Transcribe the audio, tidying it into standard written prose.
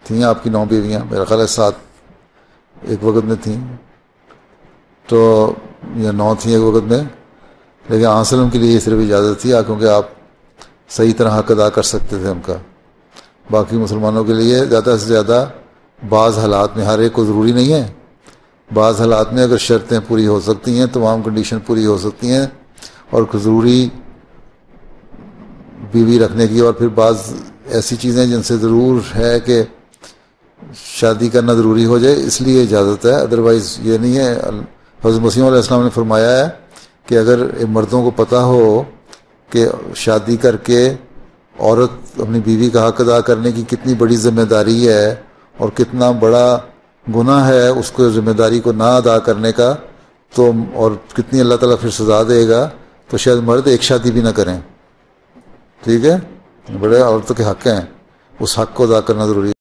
تھیں آپ کی 9 بیویاں، میرا خیال ہے 7 ایک وقت میں تھیں، تو یا 9 تھیں ایک وقت میں، لیکن وسلم کے لیے یہ صرف اجازت تھی کیونکہ آپ صحیح طرح حق ادا کر سکتے تھے ان کا. باقی مسلمانوں کے لیے زیادہ سے زیادہ بعض حالات میں، ہر ایک کو ضروری نہیں ہے، بعض حالات میں اگر شرطیں پوری ہو سکتی ہیں، تمام کنڈیشن پوری ہو سکتی ہیں اور ضروری بیوی رکھنے کی، اور پھر بعض ایسی چیزیں جن سے ضرور ہے کہ شادی کرنا ضروری ہو جائے، اس لیے اجازت ہے. ادروائز یہ نہیں ہے. حضرت مسیح علیہ السلام نے فرمایا ہے کہ اگر مردوں کو پتہ ہو کہ شادی کر کے عورت اپنی بیوی کا حق ادا کرنے کی کتنی بڑی ذمہ داری ہے اور کتنا بڑا گناہ ہے اس کو ذمہ داری کو نہ ادا کرنے کا، تو اور کتنی اللہ تعالیٰ پھر سزا دے گا، تو شاید مرد ایک شادی بھی نہ کریں. ٹھیک ہے، بڑے عورتوں کے حق ہیں، اس حق کو ادا کرنا ضروری ہے.